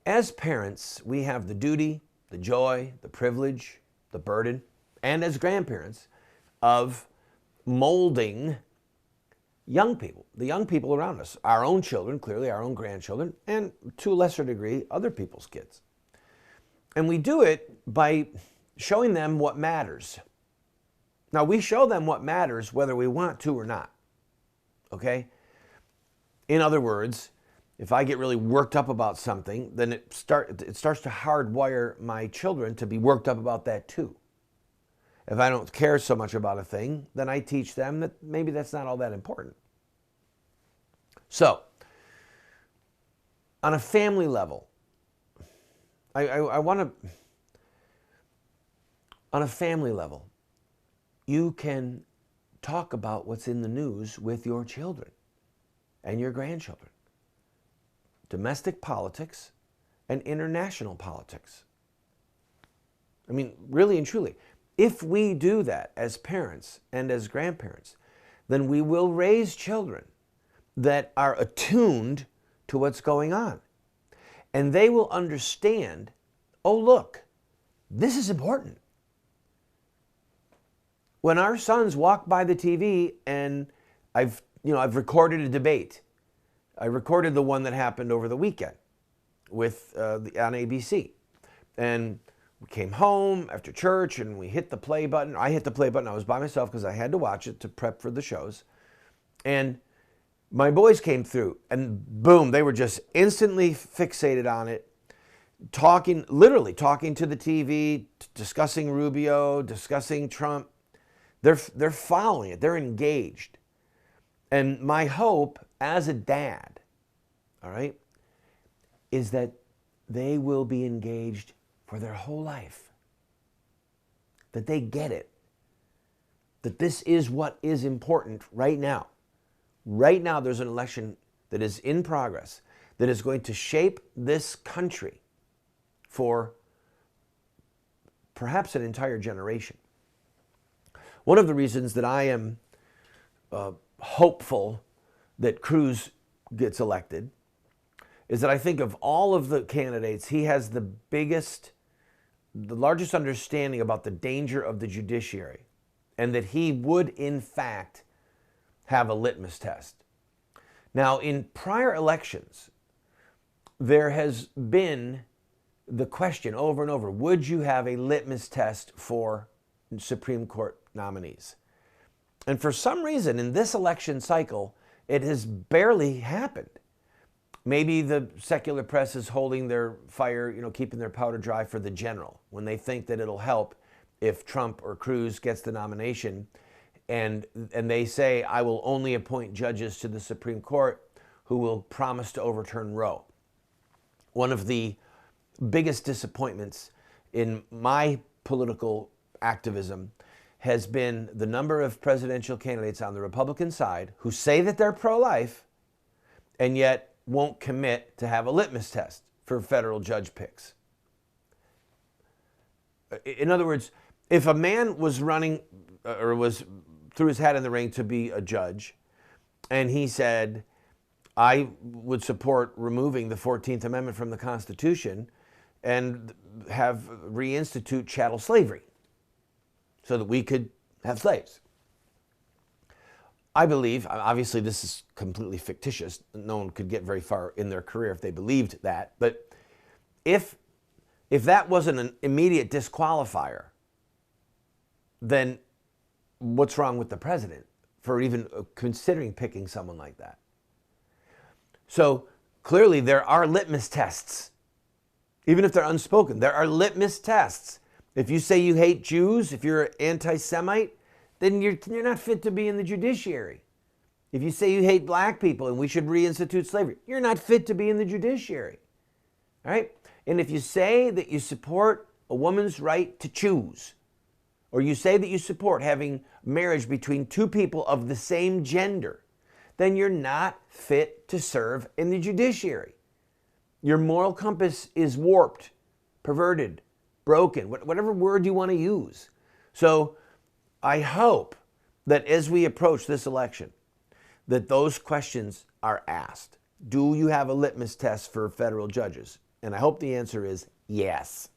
As parents, we have the duty, the joy, the privilege, the burden, and as grandparents, of molding young people, the young people around us, our own children, clearly our own grandchildren, and to a lesser degree, other people's kids. And we do it by showing them what matters. Now, we show them what matters whether we want to or not, okay? In other words, if I get really worked up about something, then it starts to hardwire my children to be worked up about that too. If I don't care so much about a thing, then I teach them that maybe that's not all that important. So, on a family level, on a family level, you can talk about what's in the news with your children and your grandchildren. Domestic politics and international politics. I mean, really and truly, if we do that as parents and as grandparents, then we will raise children that are attuned to what's going on. And they will understand, oh, look, this is important. When our sons walk by the TV, and I've recorded a debate. I recorded the one that happened over the weekend with on ABC. And we came home after church and we hit the play button. I hit the play button. I was by myself because I had to watch it to prep for the shows. And my boys came through and boom, they were just instantly fixated on it, literally talking to the TV, discussing Rubio, discussing Trump. They're following it. They're engaged. And my hope as a dad, all right, is that they will be engaged for their whole life. That they get it. That this is what is important right now. Right now, there's an election that is in progress that is going to shape this country for perhaps an entire generation. One of the reasons that I am hopeful that Cruz gets elected is that I think of all of the candidates, he has the largest understanding about the danger of the judiciary, and that he would, in fact, have a litmus test. Now, in prior elections, there has been the question over and over, would you have a litmus test for Supreme Court nominees? And for some reason, in this election cycle, it has barely happened. Maybe the secular press is holding their fire, keeping their powder dry for the general, when they think that it'll help if Trump or Cruz gets the nomination. And they say, I will only appoint judges to the Supreme Court who will promise to overturn Roe. One of the biggest disappointments in my political activism has been the number of presidential candidates on the Republican side who say that they're pro-life and yet won't commit to have a litmus test for federal judge picks. In other words, if a man was running or threw his hat in the ring to be a judge, and he said, I would support removing the 14th Amendment from the Constitution and reinstitute chattel slavery so that we could have slaves. I believe, obviously this is completely fictitious, no one could get very far in their career if they believed that, but if that wasn't an immediate disqualifier, then what's wrong with the president for even considering picking someone like that? So clearly there are litmus tests. Even if they're unspoken, there are litmus tests. If you say you hate Jews, if you're an anti-Semite, then you're not fit to be in the judiciary. If you say you hate black people and we should reinstitute slavery, you're not fit to be in the judiciary. All right? And if you say that you support a woman's right to choose, or you say that you support having marriage between two people of the same gender, then you're not fit to serve in the judiciary. Your moral compass is warped, perverted, broken, whatever word you want to use. So I hope that as we approach this election, that those questions are asked. Do you have a litmus test for federal judges? And I hope the answer is yes.